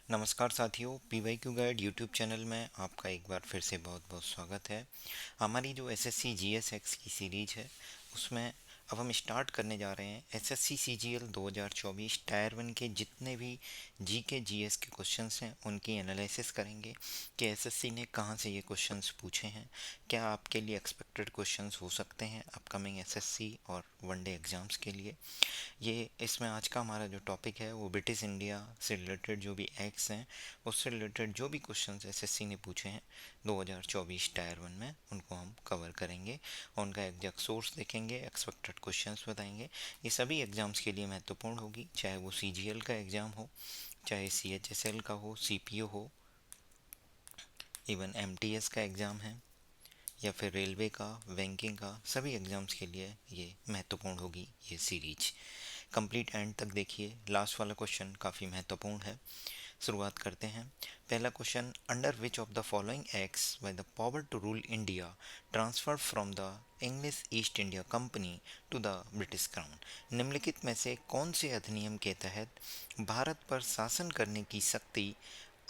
नमस्कार साथियों, PYQ guide YouTube channel में आपका एक बार फिर से बहुत बहुत स्वागत है। हमारी जो एसएससी जीएस एक्स की सीरीज है उसमें अब हम स्टार्ट करने जा रहे हैं एसएससी सीजीएल 2024 टायर 1 के जितने भी जीके जीएस के क्वेश्चंस हैं उनकी एनालिसिस करेंगे कि एसएससी ने कहाँ से ये क्वेश्चंस पूछे हैं, क्या आपके लिए एक्सपेक्टेड क्वेश्चंस हो सकते हैं अपकमिंग एसएससी और वनडे एग्ज़ाम्स के लिए। ये इसमें आज का हमारा जो टॉपिक है वो ब्रिटिश इंडिया से रिलेटेड जो भी एक्ट्स हैं उससे रिलेटेड जो भी क्वेश्चंस एसएससी ने पूछे हैं 2024 टायर 1 में उनको हम कवर करेंगे। उनका एग्जैक्ट सोर्स देखेंगे, एक्सपेक्टेड क्वेश्चंस बताएंगे। ये सभी एग्ज़ाम्स के लिए महत्वपूर्ण होगी, चाहे वो सीजीएल का एग्ज़ाम हो, चाहे सीएचएसएल का हो, सीपीओ हो, इवन एमटीएस का एग्ज़ाम है या फिर रेलवे का, बैंकिंग का, सभी एग्ज़ाम्स के लिए ये महत्वपूर्ण होगी ये सीरीज। कंप्लीट एंड तक देखिए, लास्ट वाला क्वेश्चन काफ़ी महत्वपूर्ण है। शुरुआत करते हैं। पहला question, under which of the following acts by the power to rule India transfer from the English East India Company to the British crown. निम्नलिखित में से कौन से अधिनियम के तहत भारत पर शासन करने की शक्ति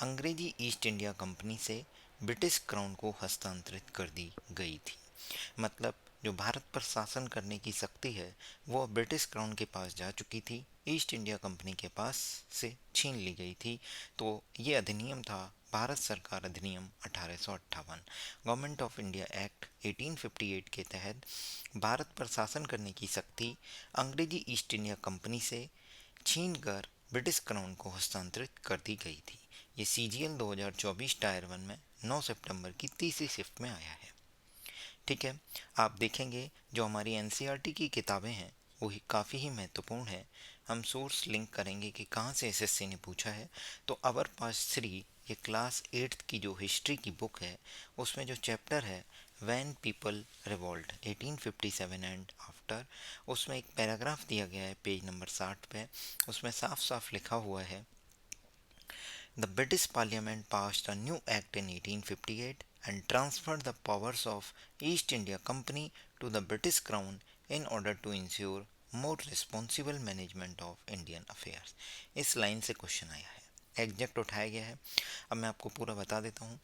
अंग्रेजी ईस्ट इंडिया कंपनी से ब्रिटिश क्राउन को हस्तांतरित कर दी गई थी। मतलब जो भारत पर शासन करने की शक्ति है वो अब ब्रिटिश क्राउन के पास जा चुकी थी, ईस्ट इंडिया कंपनी के पास से छीन ली गई थी। तो ये अधिनियम था भारत सरकार अधिनियम 1858। गवर्नमेंट ऑफ इंडिया एक्ट 1858 के तहत भारत पर शासन करने की शक्ति अंग्रेजी ईस्ट इंडिया कंपनी से छीन कर ब्रिटिश क्राउन को हस्तांतरित कर दी गई थी। ये सीजीएल 2024 टायर 1 में 9 सितंबर की तीसरी शिफ्ट में आया है। ठीक है, आप देखेंगे जो हमारी एनसीईआरटी की किताबें हैं वो ही काफ़ी ही महत्वपूर्ण है। हम सोर्स लिंक करेंगे कि कहाँ से एसएससी ने पूछा है। तो अवर पास 3, ये क्लास 8th की जो हिस्ट्री की बुक है उसमें जो चैप्टर है when people revolt 1857 and after, उसमें एक पैराग्राफ दिया गया है पेज नंबर 60 पे। उसमें साफ साफ लिखा हुआ है, The British Parliament passed a new act in 1858 and transferred the powers of East India Company to the British Crown in order to ensure more responsible management of Indian affairs। इस line से question आया है, exact उठाया गया है। अब मैं आपको पूरा बता देता हूँ।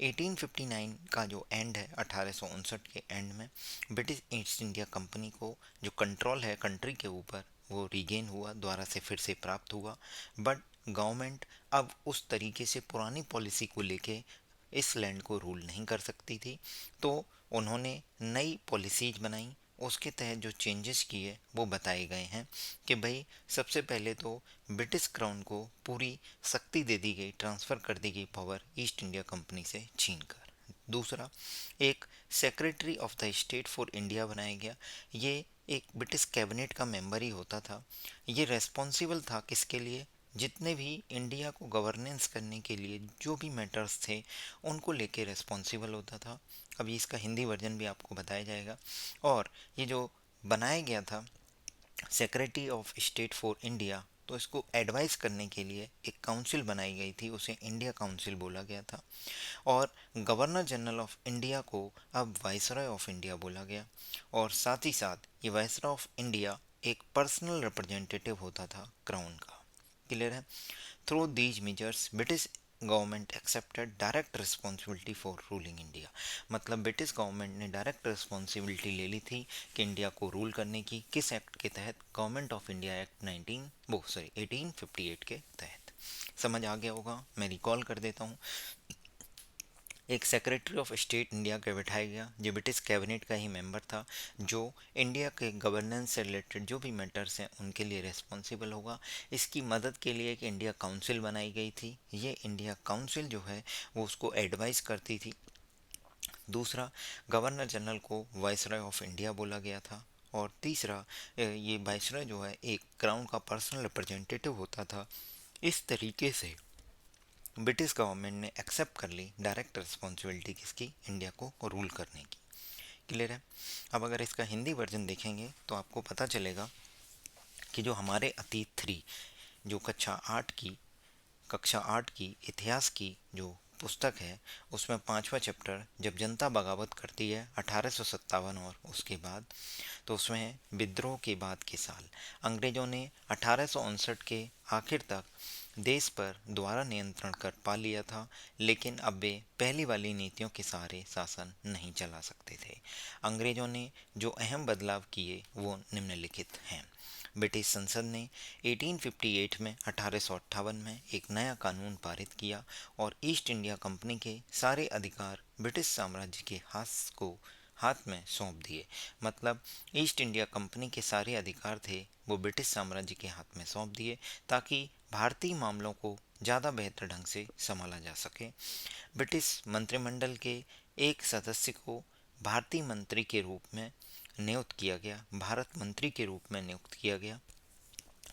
1859 का जो एंड है, 1859 के एंड में ब्रिटिश ईस्ट इंडिया कंपनी को जो कंट्रोल है कंट्री के ऊपर वो रीगेन हुआ, दोबारा से फिर से प्राप्त हुआ। बट गवर्नमेंट अब उस तरीके से पुरानी पॉलिसी को लेके इस लैंड को रूल नहीं कर सकती थी। तो उन्होंने नई पॉलिसीज बनाई, उसके तहत जो चेंजेस किए वो बताए गए हैं कि भाई सबसे पहले तो ब्रिटिश क्राउन को पूरी शक्ति दे दी गई, ट्रांसफ़र कर दी गई पावर ईस्ट इंडिया कंपनी से छीन कर। दूसरा, एक secretary of the state for India बनाया गया। ये एक ब्रिटिश कैबिनेट का मेंबर ही होता था। ये रेस्पॉन्सिबल था किसके लिए, जितने भी इंडिया को गवर्नेंस करने के लिए जो भी मैटर्स थे उनको लेके रेस्पॉन्सिबल होता था। अभी इसका हिंदी वर्जन भी आपको बताया जाएगा। और ये जो बनाया गया था secretary of state for India, तो इसको एडवाइस करने के लिए एक काउंसिल बनाई गई थी, उसे इंडिया काउंसिल बोला गया था। और गवर्नर जनरल ऑफ इंडिया को अब वाइसरॉय ऑफ इंडिया बोला गया। और साथ ही साथ ये वाइसरॉय ऑफ इंडिया एक पर्सनल रिप्रेजेंटेटिव होता था क्राउन का। क्लियर है। Through these measures British government accepted direct responsibility for ruling India. मतलब ब्रिटिश गवर्नमेंट ने डायरेक्ट रिस्पॉन्सिबिलिटी ले ली थी कि इंडिया को रूल करने की। किस एक्ट के तहत, गवर्नमेंट ऑफ इंडिया एक्ट 1858 के तहत। समझ आ गया होगा, मैं रिकॉल कर देता हूँ। एक सेक्रेटरी ऑफ स्टेट इंडिया के बिठाया गया जो ब्रिटिश कैबिनेट का ही मेंबर था, जो इंडिया के गवर्नेंस से रिलेटेड जो भी मैटर्स हैं उनके लिए रिस्पॉन्सिबल होगा। इसकी मदद के लिए एक इंडिया काउंसिल बनाई गई थी। ये इंडिया काउंसिल जो है वो उसको एडवाइस करती थी। दूसरा, गवर्नर जनरल को वाइसरॉय ऑफ इंडिया बोला गया था। और तीसरा, ये वाइसरॉय जो है एक क्राउन का पर्सनल रिप्रेजेंटेटिव होता था। इस तरीके से ब्रिटिश गवर्नमेंट ने एक्सेप्ट कर ली डायरेक्ट रिस्पॉन्सिबिलिटी किसकी, इंडिया को रूल करने की। क्लियर है। अब अगर इसका हिंदी वर्जन देखेंगे तो आपको पता चलेगा कि जो हमारे अतीत 3, जो कक्षा 8 की इतिहास की जो पुस्तक है उसमें 5वां चैप्टर जब जनता बगावत करती है 1857 और उसके बाद, तो उसमें विद्रोह के बाद के साल अंग्रेजों ने 1859 के आखिर तक देश पर दोबारा नियंत्रण कर पा लिया था, लेकिन अब वे पहली वाली नीतियों के सहारे शासन नहीं चला सकते थे। अंग्रेजों ने जो अहम बदलाव किए वो निम्नलिखित हैं। ब्रिटिश संसद ने 1858 में 1858 में एक नया कानून पारित किया और ईस्ट इंडिया कंपनी के सारे अधिकार ब्रिटिश साम्राज्य के हाथ में सौंप दिए। मतलब ईस्ट इंडिया कंपनी के सारे अधिकार थे वो ब्रिटिश साम्राज्य के हाथ में सौंप दिए, ताकि भारतीय मामलों को ज़्यादा बेहतर ढंग से संभाला जा सके। ब्रिटिश मंत्रिमंडल के एक सदस्य को भारतीय मंत्री के रूप में नियुक्त किया गया, भारत मंत्री के रूप में नियुक्त किया गया,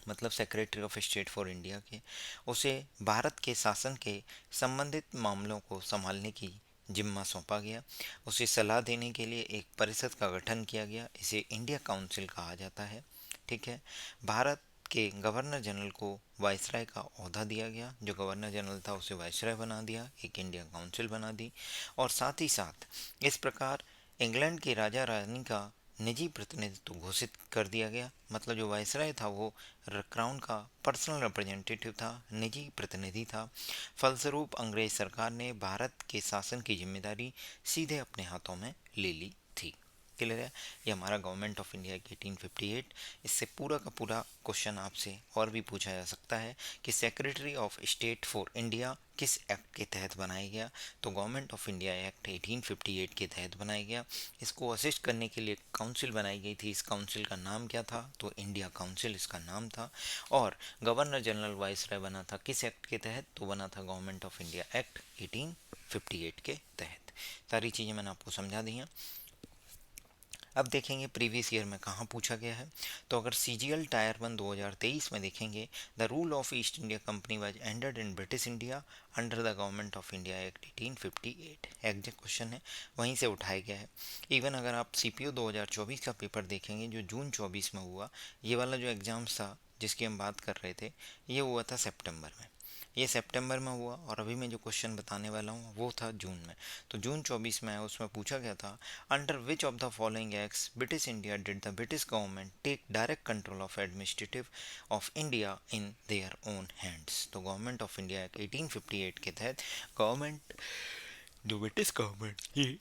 मतलब secretary of state for India के। उसे भारत के शासन के संबंधित मामलों को संभालने की जिम्मा सौंपा गया। उसे सलाह देने के लिए एक परिषद का गठन किया गया, इसे इंडिया काउंसिल कहा जाता है। ठीक है। भारत के गवर्नर जनरल को वायसराय का ओहदा दिया गया, जो गवर्नर जनरल था उसे वायसराय बना दिया, एक इंडिया काउंसिल बना दी। और साथ ही साथ इस प्रकार इंग्लैंड के राजा रानी का निजी प्रतिनिधित्व घोषित कर दिया गया। मतलब जो वायसराय था वो क्राउन का पर्सनल रिप्रेजेंटेटिव था, निजी प्रतिनिधि था। फलस्वरूप अंग्रेज सरकार ने भारत के शासन की जिम्मेदारी सीधे अपने हाथों में ले ली थी। क्लियर है। ये हमारा गवर्नमेंट ऑफ इंडिया की 1858। इससे पूरा का पूरा क्वेश्चन आपसे और भी पूछा जा सकता है कि secretary of state for India किस एक्ट के तहत बनाया गया। तो गवर्नमेंट ऑफ इंडिया एक्ट 1858 के तहत बनाया गया। इसको असिस्ट करने के लिए काउंसिल बनाई गई थी। इस काउंसिल का नाम क्या था? तो इंडिया काउंसिल इसका नाम था। और गवर्नर जनरल वाइसराय बना था किस एक्ट के तहत? तो बना था गवर्नमेंट ऑफ इंडिया एक्ट 1858 के तहत। सारी चीज़ें मैंने आपको समझा दी हैं। अब देखेंगे प्रीवियस ईयर में कहाँ पूछा गया है। तो अगर CGL टायर 1 2023 में देखेंगे, the rule of East India Company was ended in British India under the Government of India act 1858। Exact question है, वहीं से उठाया गया है। इवन अगर आप CPO 2024 का पेपर देखेंगे जो जून 24 में हुआ, ये वाला जो एग्ज़ाम्स था जिसकी हम बात कर रहे थे, ये हुआ था सितंबर में। ये सितंबर में हुआ और अभी मैं जो क्वेश्चन बताने वाला हूँ वो था जून में। तो जून 24 में उसमें पूछा गया था, under which of the following acts British India did the British government take direct control of administrative of India in their own hands. तो गवर्नमेंट ऑफ इंडिया एक्ट 1858 के तहत गवर्नमेंट, जो ब्रिटिश गवर्नमेंट थी,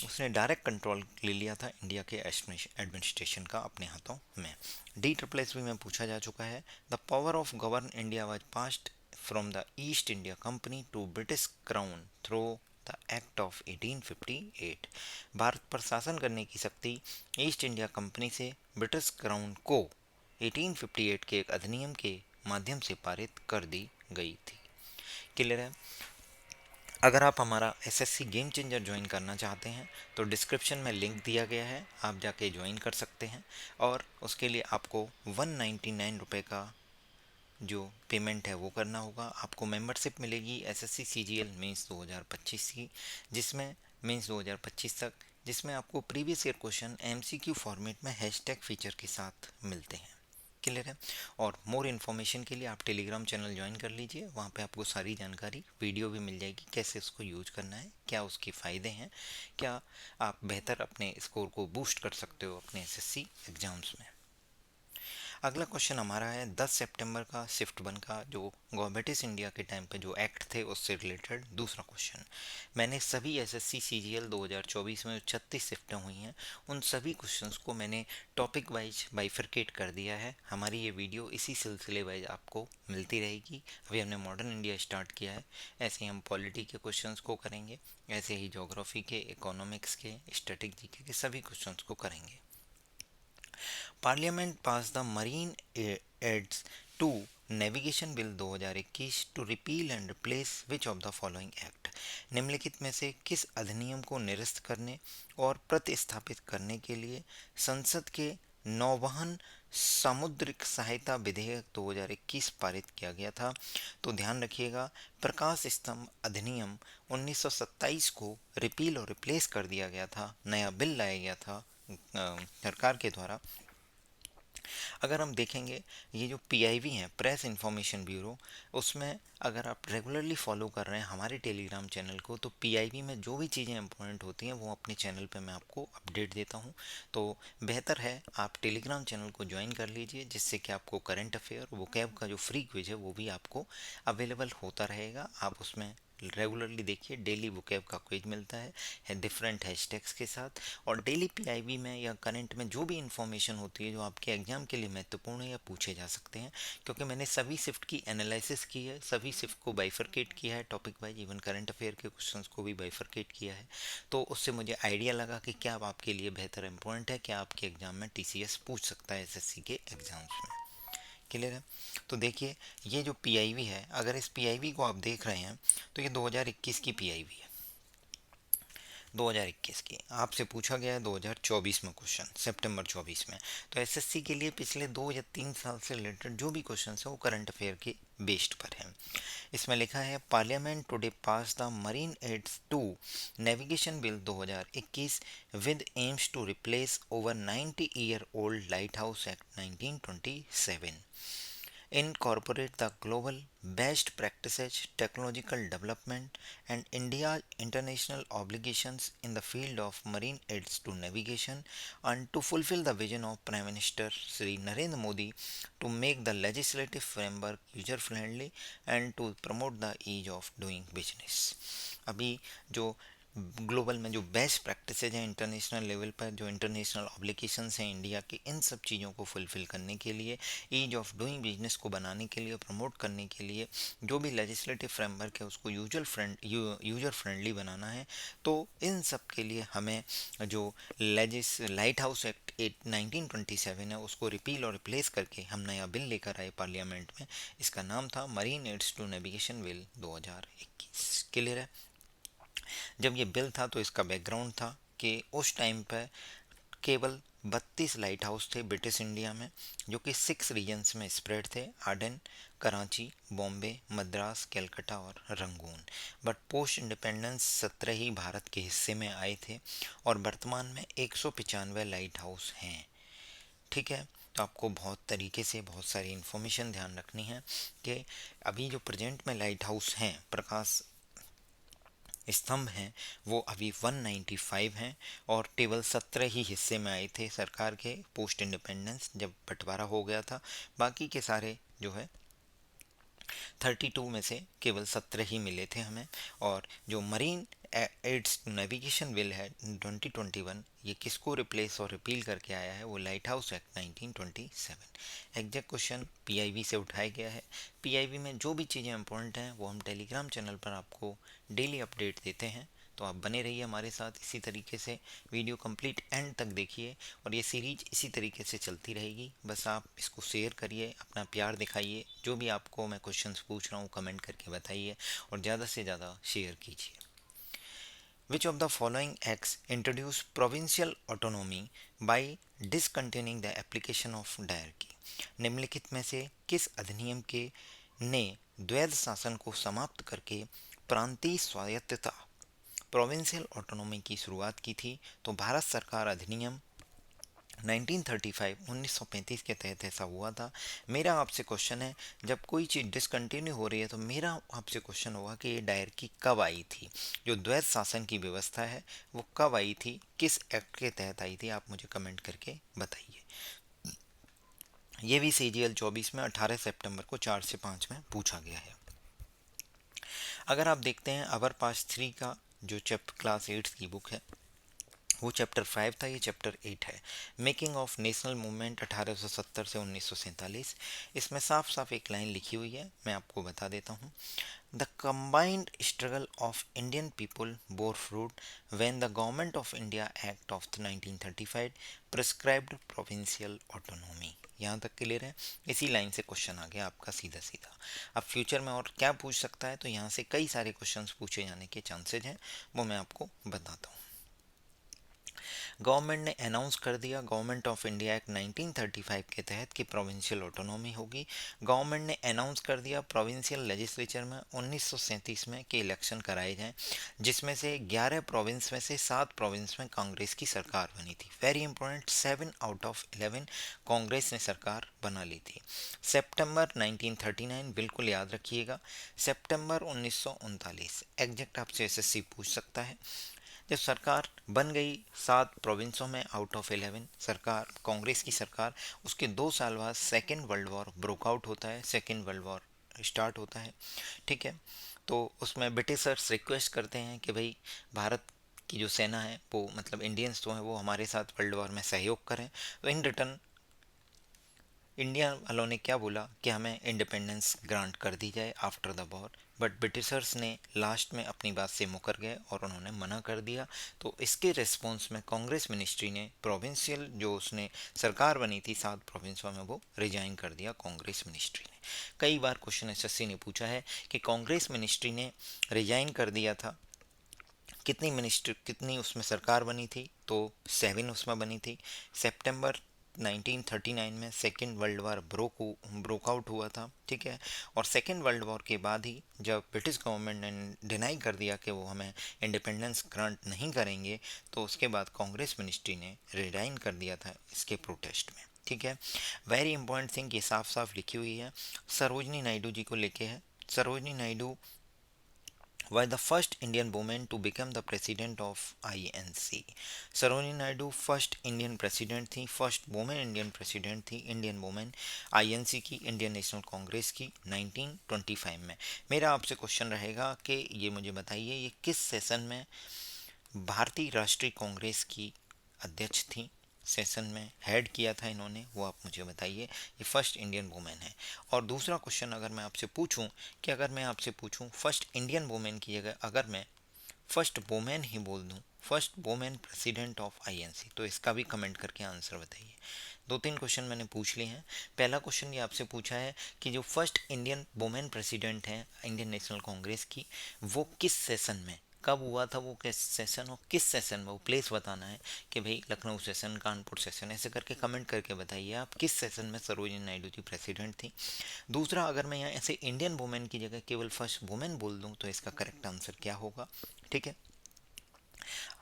उसने डायरेक्ट कंट्रोल ले लिया था India के एडमिनिस्ट्रेशन का अपने हाथों में। DSSB में पूछा जा चुका है, the power of govern India was passed from the East India Company to British crown through the act of 1858। Bharat पर शासन करने की शक्ति ईस्ट इंडिया कंपनी से ब्रिटिश क्राउन को 1858 के एक अधिनियम के माध्यम से पारित कर दी गई थी। क्लियर है। अगर आप हमारा SSC गेम चेंजर ज्वाइन करना चाहते हैं तो डिस्क्रिप्शन में लिंक दिया गया है, आप जाके ज्वाइन कर सकते हैं। और उसके लिए आपको 199 रुपये का जो पेमेंट है वो करना होगा। आपको मेंबरशिप मिलेगी SSC CGL मेंस 2025 की, जिसमें मेंस 2025 तक, जिसमें आपको previous year question MCQ format में हैशटैग फीचर के साथ मिलते हैं। क्लियर है। और मोर इन्फॉर्मेशन के लिए आप टेलीग्राम चैनल ज्वाइन कर लीजिए, वहाँ पे आपको सारी जानकारी, वीडियो भी मिल जाएगी कैसे उसको यूज करना है, क्या उसके फ़ायदे हैं, क्या आप बेहतर अपने स्कोर को बूस्ट कर सकते हो अपने SSC एग्ज़ाम्स में। अगला क्वेश्चन हमारा है 10 सितंबर का शिफ्ट 1 का, जो ब्रिटिश इंडिया के टाइम पे जो एक्ट थे उससे रिलेटेड दूसरा क्वेश्चन। मैंने सभी SSC CGL 2024 में 36 शिफ्टें हुई हैं, उन सभी क्वेश्चंस को मैंने टॉपिक वाइज बाइफरकेट कर दिया है। हमारी ये वीडियो इसी सिलसिले वाइज आपको मिलती रहेगी। अभी हमने मॉडर्न इंडिया स्टार्ट किया है, ऐसे ही हम पॉलिटी के क्वेश्चंस को करेंगे, ऐसे ही ज्योग्राफी के, इकोनॉमिक्स के, स्टैटिक जीके के सभी क्वेश्चंस को करेंगे। Parliament pass the marine aids to navigation bill 2021 to repeal and replace which of the following act. निम्नलिखित में से किस अधिनियम को निरस्त करने और प्रतिस्थापित करने के लिए संसद के नौवहन सामुद्रिक सहायता विधेयक 2021 पारित किया गया था? तो ध्यान रखिएगा, प्रकाश स्तंभ अधिनियम 1927 को रिपील और रिप्लेस कर दिया गया था, नया बिल लाया गया था सरकार के द्वारा। अगर हम देखेंगे ये जो पीआईबी है, प्रेस इंफॉर्मेशन ब्यूरो, उसमें अगर आप रेगुलरली फॉलो कर रहे हैं हमारे टेलीग्राम चैनल को, तो पीआईबी में जो भी चीज़ें इंपॉर्टेंट होती हैं वो अपने चैनल पे मैं आपको अपडेट देता हूँ। तो बेहतर है आप टेलीग्राम चैनल को ज्वाइन कर लीजिए, जिससे कि आपको करंट अफेयर वोकैब का जो फ्री क्विज है वो भी आपको अवेलेबल होता रहेगा। आप उसमें रेगुलरली देखिए, डेली वोकैब का क्विज मिलता है डिफरेंट हैशटैग्स के साथ। और डेली पीआईबी में या करंट में जो भी इंफॉर्मेशन होती है जो आपके एग्जाम के लिए महत्वपूर्ण है या पूछे जा सकते हैं, क्योंकि मैंने सभी शिफ्ट की एनालिसिस की है, सभी शिफ्ट को बाइफरकेट किया है topic wise, even current affair के क्वेश्चंस को भी बाइफरकेट किया है। तो उससे मुझे आइडिया लगा कि क्या आपके लिए बेहतर इंपॉर्टेंट है, क्या आपके एग्जाम में टीसीएस पूछ सकता है एसएससी के एग्जाम्स में। क्लियर है? तो देखिए, ये जो पीआईबी है, अगर इस पीआईबी को आप देख रहे हैं तो ये 2021 की पीआईबी है। 2021 की आपसे पूछा गया है 2024 में क्वेश्चन, सितंबर 24 में। तो एसएससी के लिए पिछले 2 या 3 साल से रिलेटेड जो भी क्वेश्चन है वो करंट अफेयर के बेस्ड पर है। इसमें लिखा है, parliament today pass the marine aids to navigation bill 2021 with aims to replace over 90 year old light house act 1927, incorporate the global best practices, technological development, and India's international obligations in the field of marine aids to navigation, and to fulfill the vision of Prime Minister Sri Narendra Modi to make the legislative framework user friendly and to promote the ease of doing business। अभी जो global में जो best practices हैं international level पर, जो international obligations हैं India के, इन सब चीज़ों को फुलफ़िल करने के लिए, ईज ऑफ डूइंग बिजनेस को बनाने के लिए, प्रमोट करने के लिए, जो भी लेजिस्लेटिव फ्रेमवर्क है उसको यूजर फ्रेंडली बनाना है। तो इन सब के लिए हमें जो लाइट हाउस एक्ट 1927 है उसको रिपील और रिप्लेस करके हम नया बिल लेकर आए पार्लियामेंट में। इसका नाम था marine aids to navigation bill 2021। Clear है? जब ये बिल था तो इसका बैकग्राउंड था कि उस टाइम पर केवल 32 लाइट हाउस थे ब्रिटिश इंडिया में, जो कि 6 रीजन्स में स्प्रेड थे, आडन, कराची, बॉम्बे, मद्रास, कलकत्ता और रंगून। बट पोस्ट इंडिपेंडेंस 17 ही भारत के हिस्से में आए थे और वर्तमान में 195 लाइट हाउस हैं। ठीक है? तो आपको बहुत तरीके से बहुत सारी इन्फॉर्मेशन ध्यान रखनी है कि अभी जो प्रेजेंट में लाइट हाउस हैं, प्रकाश स्तंभ हैं, वो अभी 195 हैं और केवल 17 ही हिस्से में आए थे सरकार के पोस्ट इंडिपेंडेंस जब बंटवारा हो गया था। बाकी के सारे जो है 32 में से केवल 17 ही मिले थे हमें। और जो मरीन एड्स नेविगेशन बिल है 2021, ये किसको रिप्लेस और रिपील करके आया है? वो light house act 1927। Exact question PIB से उठाया गया है। पीआईबी में जो भी चीज़ें इंपॉर्टेंट हैं वो हम टेलीग्राम चैनल पर आपको डेली अपडेट देते हैं। तो आप बने रहिए हमारे साथ इसी तरीके से, वीडियो कंप्लीट एंड तक देखिए और ये सीरीज इसी तरीके से चलती रहेगी। बस आप इसको शेयर करिए, अपना प्यार दिखाइए, जो भी आपको मैं क्वेश्चंस पूछ रहा हूँ कमेंट करके बताइए और ज़्यादा से ज़्यादा शेयर कीजिए। Which of the following acts introduce provincial autonomy by discontinuing the application of dyarchy? निम्नलिखित में से किस अधिनियम के ने द्वैध शासन को समाप्त करके प्रांतीय स्वायत्तता, प्रोविंशियल ऑटोनॉमी की शुरुआत की थी? तो भारत सरकार अधिनियम 1935 के तहत ऐसा हुआ था। मेरा आपसे क्वेश्चन है, जब कोई चीज़ डिसकंटिन्यू हो रही है तो मेरा आपसे क्वेश्चन होगा कि ये डायरकी कब आई थी? जो द्वैध शासन की व्यवस्था है वो कब आई थी, किस एक्ट के तहत आई थी? आप मुझे कमेंट करके बताइए। ये भी सीजीएल 24 में 18 सितंबर को 4 से 5 में पूछा गया है। अगर आप देखते हैं अवर पास 3 का जो चैप्टर क्लास 8 की बुक है वो चैप्टर 5 था, ये चैप्टर 8 है, मेकिंग ऑफ नेशनल मूवमेंट 1870 से 1947। इसमें साफ साफ एक लाइन लिखी हुई है, मैं आपको बता देता हूँ। The combined struggle of Indian people bore fruit when the Government of India act of 1935 prescribed provincial autonomy. यहाँ तक क्लियर है? इसी लाइन से क्वेश्चन आ गया आपका सीधा सीधा। अब फ्यूचर में और क्या पूछ सकता है, तो यहाँ से कई सारे क्वेश्चंस पूछे जाने के चांसेज हैं, वो मैं आपको बताता हूँ। गवर्नमेंट ने अनाउंस कर दिया गवर्नमेंट ऑफ इंडिया एक्ट 1935 के तहत कि प्रोविंशियल ऑटोनॉमी होगी। गवर्नमेंट ने अनाउंस कर दिया प्रोविंशियल लेजिस्लेचर में 1937 में कि इलेक्शन कराए जाएं, जिसमें से 11 प्रोविंस में से 7 प्रोविंस में कांग्रेस की सरकार बनी थी। Very important, 7 out of 11 Congress ने सरकार बना ली थी। सितंबर 1939, बिल्कुल याद रखिएगा, सितंबर 1939 एग्जैक्ट आपसे एसएससी पूछ सकता है। जब सरकार बन गई 7 प्रोविंसों में आउट ऑफ 11 सरकार, कांग्रेस की सरकार, उसके 2 साल बाद सेकेंड वर्ल्ड वॉर ब्रोकआउट होता है, सेकेंड वर्ल्ड वॉर स्टार्ट होता है। ठीक है, तो उसमें ब्रिटिशर्स रिक्वेस्ट करते हैं कि भाई भारत की जो सेना है वो, मतलब इंडियंस जो हैं वो हमारे साथ वर्ल्ड वॉर में सहयोग करें। तो इन रिटर्न इंडिया वालों ने क्या बोला कि हमें इंडिपेंडेंस ग्रांट कर दी जाए after the war, but Britishers ने लास्ट में अपनी बात से मुकर गए और उन्होंने मना कर दिया। तो इसके रिस्पॉन्स में कांग्रेस मिनिस्ट्री ने प्रोविंशियल जो उसने सरकार बनी थी 7 प्रोविंसों में, वो रिजाइन कर दिया कांग्रेस मिनिस्ट्री ने। कई बार क्वेश्चन एसएससी ने पूछा है कि कांग्रेस मिनिस्ट्री ने रिजाइन कर दिया था, कितनी उसमें सरकार बनी थी, तो 7 उसमें बनी थी। सितंबर 1939 में सेकेंड वर्ल्ड वॉर ब्रोकआउट हुआ था। ठीक है, और सेकेंड वर्ल्ड वॉर के बाद ही जब ब्रिटिश गवर्नमेंट ने डिनाई कर दिया कि वो हमें इंडिपेंडेंस ग्रांट नहीं करेंगे, तो उसके बाद कांग्रेस मिनिस्ट्री ने रिजाइन कर दिया था इसके प्रोटेस्ट में। ठीक है, वेरी इंपॉर्टेंट थिंग ये साफ साफ लिखी हुई है, सरोजनी नायडू जी को लेके है। Sarojini Naidu was the first Indian woman to become the president of INC. Sarojini Naidu first Indian president थी, फर्स्ट वुमेन इंडियन प्रेसिडेंट थी, इंडियन वुमेन आईएनसी की, इंडियन नेशनल कांग्रेस की, 1925 में। मेरा आपसे क्वेश्चन रहेगा कि ये मुझे बताइए ये किस सेशन में भारतीय राष्ट्रीय कांग्रेस की अध्यक्ष थी, सेशन में हेड किया था इन्होंने, वो आप मुझे बताइए। ये फर्स्ट इंडियन वुमेन है। और दूसरा क्वेश्चन अगर मैं आपसे पूछूं कि अगर मैं आपसे पूछूं फर्स्ट इंडियन वुमेन की जगह अगर मैं फर्स्ट वुमेन ही बोल दूं, first women president of INC, तो इसका भी कमेंट करके आंसर बताइए। 2-3 क्वेश्चन मैंने पूछ लिए हैं। पहला क्वेश्चन ये आपसे पूछा है कि जो फर्स्ट इंडियन वुमेन प्रेसिडेंट है इंडियन नेशनल कांग्रेस की, वो किस सेशन में, कब हुआ था, वो किस सेशन और किस सेशन में, वो प्लेस बताना है कि भाई लखनऊ सेशन, कानपुर सेशन, ऐसे करके कमेंट करके बताइए आप किस सेशन में सरोजिनी नायडू जी प्रेसिडेंट थी। दूसरा, अगर मैं यहाँ ऐसे इंडियन वुमेन की जगह केवल फर्स्ट वुमेन बोल दूँ तो इसका करेक्ट आंसर क्या होगा। ठीक है,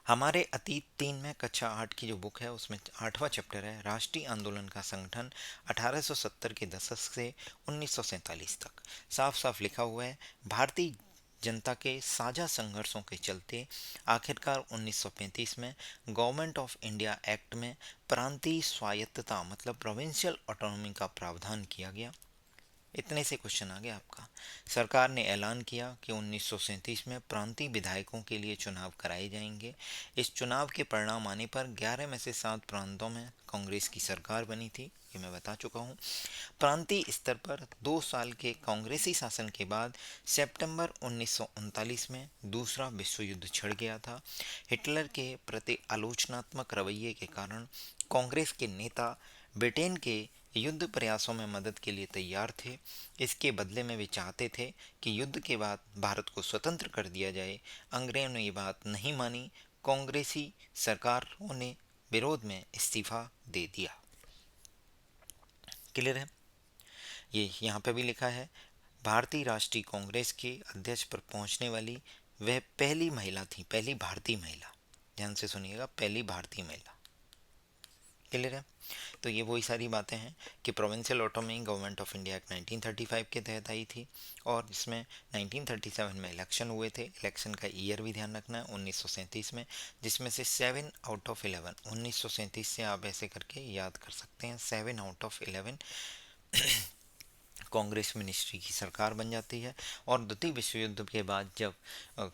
हमारे अतीत 3 में कक्षा 8 की जो बुक है उसमें 8वां चैप्टर है राष्ट्रीय आंदोलन का संगठन 1870 के दशक से 1947 तक। साफ साफ लिखा हुआ है भारतीय जनता के साझा संघर्षों के चलते आखिरकार 1935 में गवर्नमेंट ऑफ इंडिया एक्ट में प्रांतीय स्वायत्तता मतलब प्रोविंशियल ऑटोनॉमी का प्रावधान किया गया। इतने से क्वेश्चन आ गया आपका। सरकार ने ऐलान किया कि 1937 में प्रांतीय विधायकों के लिए चुनाव कराए जाएंगे। इस चुनाव के परिणाम आने पर 11 में से 7 प्रांतों में कांग्रेस की सरकार बनी थी, ये मैं बता चुका हूँ। प्रांतीय स्तर पर 2 साल के कांग्रेसी शासन के बाद सितंबर 1939 में दूसरा विश्व युद्ध छिड़ गया था। हिटलर के प्रति आलोचनात्मक रवैये के कारण कांग्रेस के नेता ब्रिटेन के युद्ध प्रयासों में मदद के लिए तैयार थे। इसके बदले में वे चाहते थे कि युद्ध के बाद भारत को स्वतंत्र कर दिया जाए। अंग्रेजों ने ये बात नहीं मानी। कांग्रेसी सरकारों ने विरोध में इस्तीफा दे दिया। क्लियर है, ये यहाँ पे भी लिखा है भारतीय राष्ट्रीय कांग्रेस के अध्यक्ष पर पहुंचने वाली वह पहली महिला थी, पहली भारतीय महिला। ध्यान से सुनिएगा, पहली भारतीय महिला। क्लियर है, तो ये वही सारी बातें हैं कि provincial autonomy government of India act 1935 के तहत आई थी और इसमें 1937 में इलेक्शन हुए थे। इलेक्शन का ईयर भी ध्यान रखना है 1937 में, जिसमें से 7 आउट ऑफ 11 1937 से आप ऐसे करके याद कर सकते हैं। 7 आउट ऑफ 11 कांग्रेस मिनिस्ट्री की सरकार बन जाती है। और द्वितीय विश्व युद्ध के बाद जब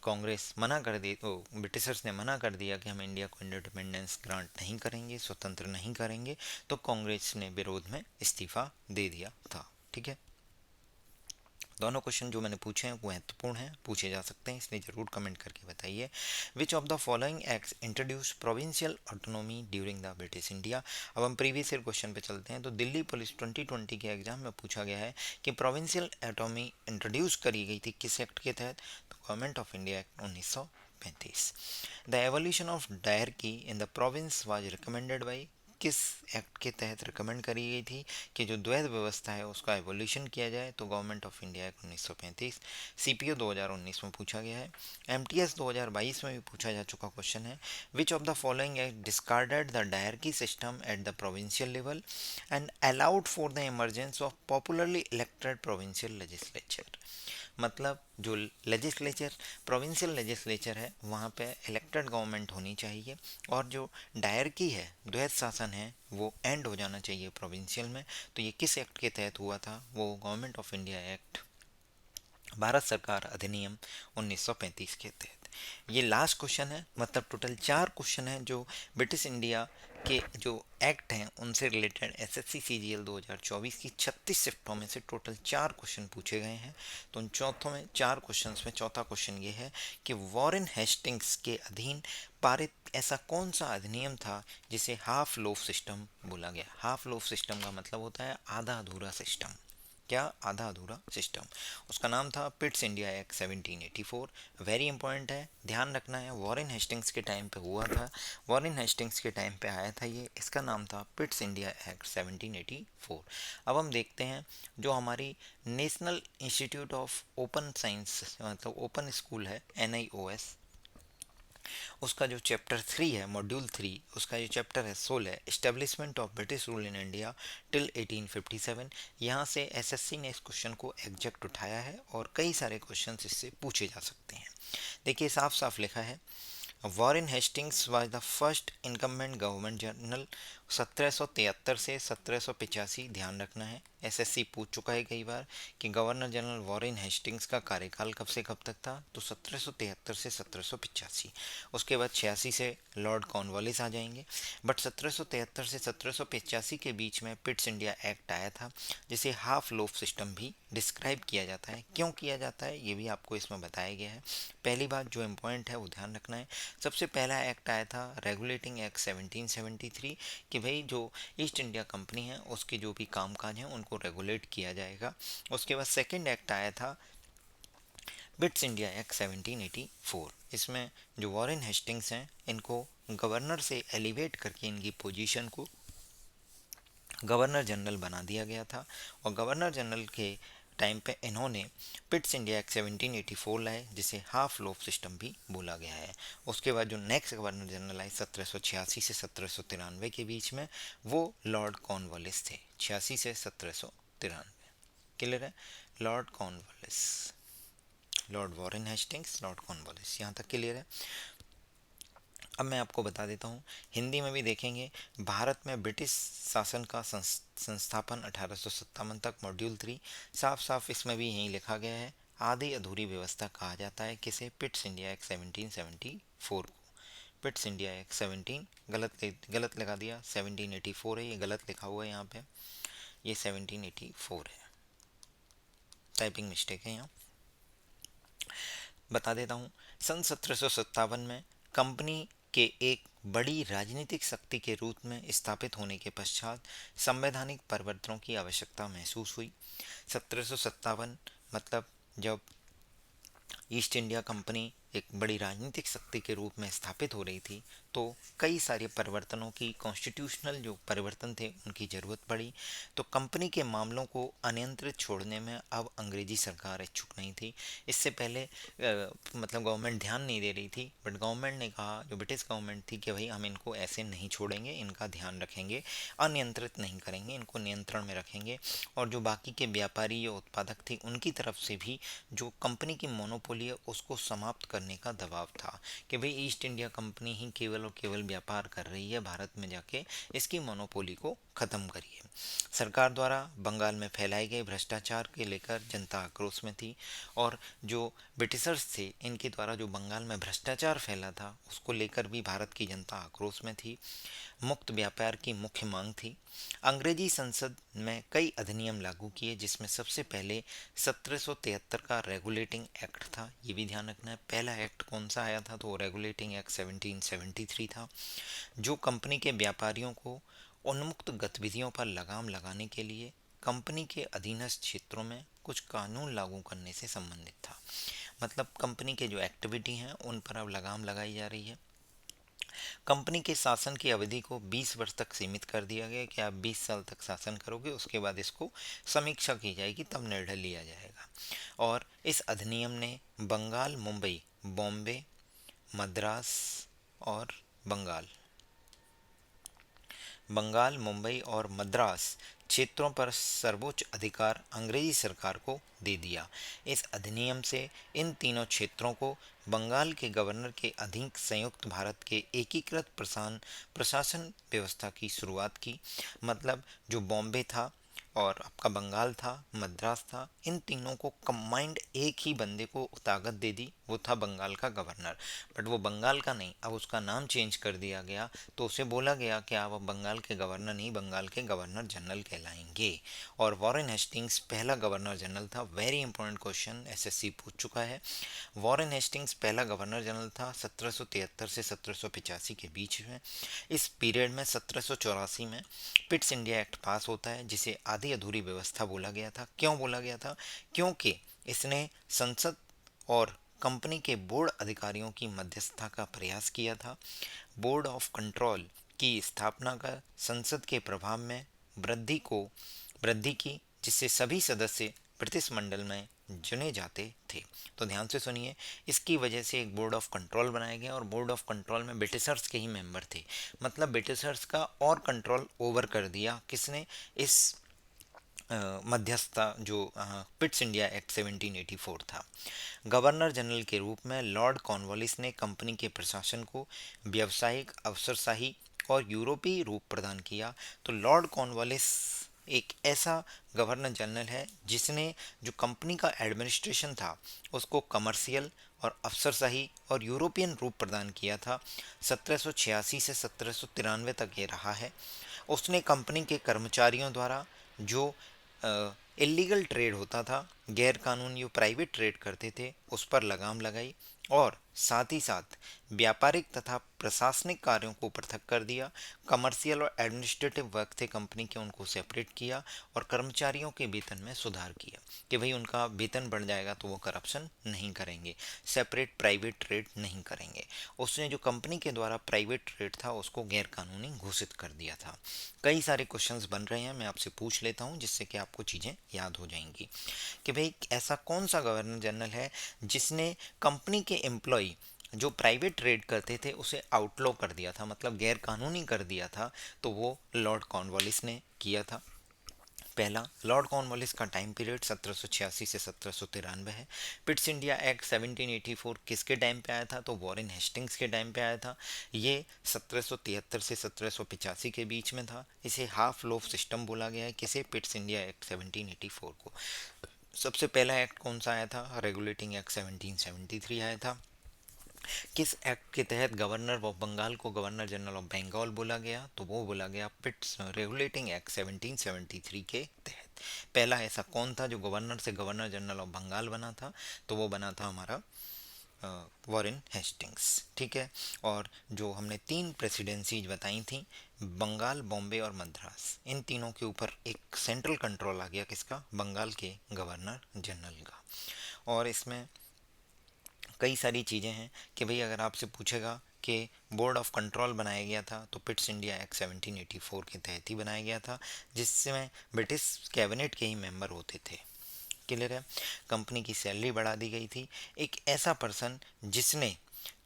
कांग्रेस मना कर दी, तो ब्रिटिशर्स ने मना कर दिया कि हम इंडिया को इंडिपेंडेंस ग्रांट नहीं करेंगे, स्वतंत्र नहीं करेंगे, तो कांग्रेस ने विरोध में इस्तीफा दे दिया था। ठीक है, दोनों क्वेश्चन जो मैंने पूछे हैं वो महत्वपूर्ण हैं, पूछे जा सकते हैं, इसलिए जरूर कमेंट करके बताइए। विच of the following acts introduce provincial autonomy during the British India. अब हम प्रीवियस ईयर क्वेश्चन पे चलते हैं। तो दिल्ली पुलिस 2020 के एग्जाम में पूछा गया है कि प्रोविंशियल ऑटोनॉमी इंट्रोड्यूस करी गई थी किस एक्ट के तहत, तो government of India act 1935। The evolution of dyarchy in the province was recommended by, किस एक्ट के तहत रिकमेंड करी गई थी कि जो द्वैध व्यवस्था है उसका एवोल्यूशन किया जाए? तो government of India act 1935। CPO 2019 में पूछा गया है। एमटीएस 2022 में भी पूछा जा चुका क्वेश्चन है। विच of the following act discarded the dyarchy system at the provincial level and allowed for the emergence of popularly elected provincial legislature? मतलब जो लेजिस्लेचर, प्रोविंशियल लेजिस्लेचर है, वहाँ पे इलेक्टेड गवर्नमेंट होनी चाहिए, और जो डायरकी है, द्वैध शासन है, वो एंड हो जाना चाहिए प्रोविंशियल में। तो ये किस एक्ट के तहत हुआ था? वो government of India act, Bharat सरकार अधिनियम 1935 के तहत। ये लास्ट क्वेश्चन है, मतलब टोटल 4 क्वेश्चन हैं जो ब्रिटिश इंडिया के जो एक्ट हैं उनसे रिलेटेड एसएससी सीजीएल 2024 की 36 शिफ्टों में से टोटल 4 क्वेश्चन पूछे गए हैं। तो उन चौथों में 4 क्वेश्चंस में चौथा क्वेश्चन ये है कि वॉरेन हेस्टिंग्स के अधीन पारित ऐसा कौन सा अधिनियम था जिसे हाफ लोफ सिस्टम बोला गया? हाफ लोफ सिस्टम का मतलब होता है आधा अधूरा सिस्टम। क्या? आधा अधूरा सिस्टम। उसका नाम था Pitt's India act 1784। Very important है, ध्यान रखना है, वॉरेन हेस्टिंग्स के टाइम पे हुआ था, वॉरेन हेस्टिंग्स के टाइम पे आया था ये। इसका नाम था पिट्स इंडिया एक्ट 1784। अब हम देखते हैं जो हमारी national institute of open science, मतलब ओपन स्कूल है, NIOS, उसका जो चैप्टर 3 है, मॉड्यूल 3, उसका जो चैप्टर है 16, establishment of British rule in India till 1857, यहाँ से एसएससी ने इस क्वेश्चन को एग्जैक्ट उठाया है और कई सारे क्वेश्चन इससे पूछे जा सकते हैं। देखिए साफ साफ लिखा है, Warren Hastings was the first incumbent government general 1773 से 1785। ध्यान रखना है, एसएससी पूछ चुका है कई बार कि गवर्नर जनरल वॉरेन हेस्टिंग्स का कार्यकाल कब से कब तक था, तो 1773 से 1785। उसके बाद 86 से लॉर्ड कॉर्नवालिस आ जाएंगे। बट 1773 से 1785 के बीच में पिट्स इंडिया एक्ट आया था, जिसे हाफ लोफ सिस्टम भी डिस्क्राइब किया जाता है। क्यों किया जाता है ये भी आपको इसमें बताया गया है। पहली बात जो इम्पोर्टेंट है वो ध्यान रखना है, सबसे पहला एक्ट आया था रेगुलेटिंग एक्ट 1773, कि भाई जो ईस्ट इंडिया कंपनी है उसके जो भी कामकाज हैं उनको रेगुलेट किया जाएगा। उसके बाद सेकंड एक्ट आया था बिट्स इंडिया एक्ट 1784। इसमें जो वॉरेन हेस्टिंग्स हैं इनको गवर्नर से एलिवेट करके इनकी पोजीशन को गवर्नर जनरल बना दिया गया था, और गवर्नर जनरल के टाइम पे इन्होंने पिट्स इंडिया एक्ट 1784 लाए, जिसे हाफ लोफ सिस्टम भी बोला गया है। उसके बाद जो नेक्स्ट गवर्नर जनरल आए 1786 से 1793 के बीच में, वो लॉर्ड कॉर्नवालिस थे, 86 से 1793। क्लियर है? Lord Cornwallis, Lord Warren Hastings, Lord Cornwallis, यहाँ तक क्लियर है। अब मैं आपको बता देता हूँ, हिंदी में भी देखेंगे, भारत में ब्रिटिश शासन का संस्थापन 1857 तक, मॉड्यूल 3। साफ साफ इसमें भी यही लिखा गया है, आधी अधूरी व्यवस्था कहा जाता है किसे? पिट्स इंडिया एक्ट 1774 को। पिट्स इंडिया एक्ट 17, गलत लगा दिया, 1784 है, ये गलत लिखा हुआ है यहाँ पे, ये 1784 है, टाइपिंग मिस्टेक है यहाँ। बता देता हूँ, सन 1757 में कंपनी के एक बड़ी राजनीतिक शक्ति के रूप में स्थापित होने के पश्चात संवैधानिक परिवर्तनों की आवश्यकता महसूस हुई। 1757 मतलब जब ईस्ट इंडिया कंपनी एक बड़ी राजनीतिक शक्ति के रूप में स्थापित हो रही थी, तो कई सारे परिवर्तनों की, कॉन्स्टिट्यूशनल जो परिवर्तन थे उनकी ज़रूरत पड़ी। तो कंपनी के मामलों को अनियंत्रित छोड़ने में अब अंग्रेजी सरकार इच्छुक नहीं थी। इससे पहले मतलब गवर्नमेंट ध्यान नहीं दे रही थी, बट गवर्नमेंट ने कहा, जो ब्रिटिश गवर्नमेंट थी, कि भाई हम इनको ऐसे नहीं छोड़ेंगे, इनका ध्यान रखेंगे, अनियंत्रित नहीं करेंगे, इनको नियंत्रण में रखेंगे। और जो बाकी के व्यापारी या उत्पादक थे उनकी तरफ से भी जो कंपनी की मोनोपोली है उसको समाप्त करने का दबाव था, कि भाई ईस्ट इंडिया कंपनी ही केवल और केवल व्यापार कर रही है भारत में जाके, इसकी मोनोपोली को ख़त्म करिए। सरकार द्वारा बंगाल में फैलाए गए भ्रष्टाचार के लेकर जनता आक्रोश में थी, और जो ब्रिटिशर्स थे इनके द्वारा जो बंगाल में भ्रष्टाचार फैला था उसको लेकर भी भारत की जनता आक्रोश में थी। मुक्त व्यापार की मुख्य मांग थी। अंग्रेजी संसद में कई अधिनियम लागू किए, जिसमें सबसे पहले 1773 का रेगुलेटिंग एक्ट था। ये भी ध्यान रखना है, पहला एक्ट कौन सा आया था, तो रेगुलेटिंग एक्ट 1773 था, जो कंपनी के व्यापारियों को उन्मुक्त गतिविधियों पर लगाम लगाने के लिए कंपनी के अधीनस्थ क्षेत्रों में कुछ कानून लागू करने से संबंधित था। मतलब कंपनी के जो एक्टिविटी हैं उन पर अब लगाम लगाई जा रही है। कंपनी के शासन की अवधि को 20 वर्ष तक सीमित कर दिया गया कि आप 20 साल तक शासन करोगे, उसके बाद इसको समीक्षा की जाएगी, तब निर्णय लिया जाएगा। और इस अधिनियम ने मुंबई, बॉम्बे, मद्रास और बंगाल मुंबई और मद्रास क्षेत्रों पर सर्वोच्च अधिकार अंग्रेजी सरकार को दे दिया। इस अधिनियम से इन तीनों क्षेत्रों को बंगाल के गवर्नर के अधीन संयुक्त भारत के एकीकृत प्रशासन व्यवस्था की शुरुआत की। मतलब जो बॉम्बे था और आपका बंगाल था, मद्रास था, इन तीनों को कंबाइंड एक ही बंदे को ताकत दे दी, वो था बंगाल का गवर्नर। बट वो बंगाल का नहीं, अब उसका नाम चेंज कर दिया गया। तो उसे बोला गया कि आप अब बंगाल के गवर्नर नहीं, बंगाल के गवर्नर जनरल कहलाएंगे। और वॉरेन हेस्टिंग्स पहला गवर्नर जनरल था। वेरी इंपॉर्टेंट क्वेश्चन एसएससी पूछ चुका है। वॉरेन हेस्टिंग्स पहला गवर्नर जनरल था 1773 से 1785 के बीच में। इस पीरियड में 1784 में पिट्स इंडिया एक्ट पास होता है, जिसे आधी अधूरी व्यवस्था बोला गया था। क्यों बोला गया था? क्योंकि इसने संसद और कंपनी के बोर्ड अधिकारियों की मध्यस्थता का प्रयास किया था। बोर्ड ऑफ कंट्रोल की स्थापना कर संसद के प्रभाव में वृद्धि की, जिससे सभी सदस्य ब्रिटिश मंडल में चुने जाते थे। तो ध्यान से सुनिए, इसकी वजह से एक बोर्ड ऑफ कंट्रोल बनाया गया और बोर्ड ऑफ कंट्रोल में ब्रिटिशर्स के ही मेंबर थे। मतलब ब्रिटिशर्स का और कंट्रोल ओवर कर दिया किसने? इस मध्यस्थता जो पिट्स इंडिया एक्ट 1784 था। गवर्नर जनरल के रूप में लॉर्ड कॉर्नवालिस ने कंपनी के प्रशासन को व्यावसायिक, अफसरशाही और यूरोपीय रूप प्रदान किया। तो लॉर्ड कॉर्नवालिस एक ऐसा गवर्नर जनरल है जिसने जो कंपनी का एडमिनिस्ट्रेशन था उसको कमर्शियल और अफसरशाही और यूरोपियन रूप प्रदान किया था। 1786 से 1793 तक ये रहा है। उसने कंपनी के कर्मचारियों द्वारा जो इलीगल ट्रेड होता था, गैर कानूनी जो प्राइवेट ट्रेड करते थे, उस पर लगाम लगाई और साथ ही साथ व्यापारिक तथा प्रशासनिक कार्यों को पृथक कर दिया। कमर्शियल और एडमिनिस्ट्रेटिव वर्क थे कंपनी के, उनको सेपरेट किया और कर्मचारियों के वेतन में सुधार किया कि भाई उनका वेतन बढ़ जाएगा तो वो करप्शन नहीं करेंगे, सेपरेट प्राइवेट ट्रेड नहीं करेंगे। उसने जो कंपनी के द्वारा प्राइवेट ट्रेड था उसको गैर कानूनी घोषित कर दिया था। कई सारे क्वेश्चंस बन रहे हैं, मैं आपसे पूछ लेता हूं जिससे कि आपको चीज़ें याद हो जाएंगी कि भाई ऐसा कौन सा गवर्नर जनरल है जिसने कंपनी के एम्प्लॉय जो प्राइवेट ट्रेड करते थे उसे आउटलॉ कर दिया था, मतलब गैर कानूनी कर दिया था। तो वो लॉर्ड कॉर्नवालिस ने किया था। पहला, लॉर्ड कॉर्नवालिस का टाइम पीरियड 1786 से 1793 है। पिट्स इंडिया एक्ट 1784 किसके टाइम पे आया था? तो वॉरेन हेस्टिंग्स के टाइम पे आया था। ये 1773 से 1785 के बीच में था। इसे हाफ लोफ सिस्टम बोला गया है। किसे? पिट्स इंडिया एक्ट 1784 को। सबसे पहला एक्ट कौन सा आया था? रेगुलेटिंग एक्ट 1773 आया था। किस एक्ट के तहत गवर्नर ऑफ बंगाल को गवर्नर जनरल ऑफ बंगाल बोला गया? तो वो बोला गया पिट्स रेगुलेटिंग एक्ट 1773 के तहत। पहला ऐसा कौन था जो गवर्नर से गवर्नर जनरल ऑफ बंगाल बना था? तो वो बना था हमारा वॉरेन हेस्टिंग्स। ठीक है। और जो हमने तीन प्रेसिडेंसीज बताई थी, बंगाल, बॉम्बे और मद्रास, इन तीनों के ऊपर एक सेंट्रल कंट्रोल आ गया। किसका? बंगाल के गवर्नर जनरल का। और इसमें कई सारी चीज़ें हैं कि भाई अगर आपसे पूछेगा कि बोर्ड ऑफ कंट्रोल बनाया गया था तो पिट्स इंडिया एक्ट 1784 के तहत ही बनाया गया था, जिसमें ब्रिटिश कैबिनेट के ही मेंबर होते थे। क्लियर है। कंपनी की सैलरी बढ़ा दी गई थी। एक ऐसा पर्सन जिसने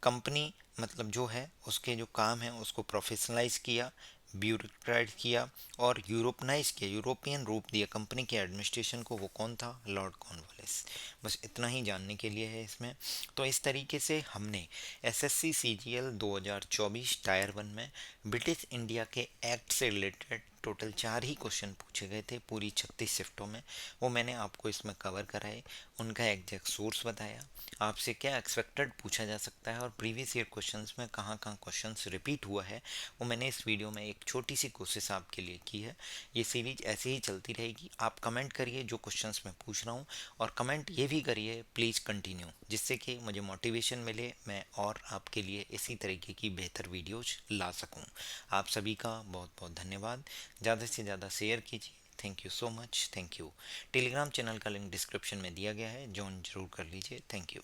कंपनी मतलब जो है उसके जो काम है उसको प्रोफेशनलाइज किया, ब्यूरोक्रेट किया और यूरोपनाइज किया, यूरोपियन रूप दिया कंपनी के एडमिनिस्ट्रेशन को, वो कौन था? Lord Cornwallis. बस इतना ही जानने के लिए है इसमें। तो इस तरीके से हमने एसएससी सीजीएल 2024 टायर 1 में ब्रिटिश इंडिया के एक्ट से रिलेटेड टोटल 4 ही क्वेश्चन पूछे गए थे पूरी 36 शिफ्टों में। वो मैंने आपको इसमें कवर कराए, उनका एग्जैक्ट सोर्स बताया, आपसे क्या एक्सपेक्टेड पूछा जा सकता है और प्रीवियस ईयर क्वेश्चंस में कहाँ कहाँ क्वेश्चंस रिपीट हुआ है, वो मैंने इस वीडियो में एक छोटी सी कोशिश आपके लिए की है। ये सीरीज ऐसे ही चलती रहेगी। आप कमेंट करिए जो क्वेश्चंस मैं पूछ रहा हूँ, और कमेंट ये भी करिए प्लीज़ कंटिन्यू, जिससे कि मुझे मोटिवेशन मिले, मैं और आपके लिए इसी तरीके की बेहतर वीडियोज ला सकूँ। आप सभी का बहुत बहुत धन्यवाद। ज़्यादा से ज़्यादा शेयर कीजिए। Thank you so much. Thank you. Telegram channel का लिंक डिस्क्रिप्शन में दिया गया है, ज्वाइन जरूर कर लीजिए। Thank you.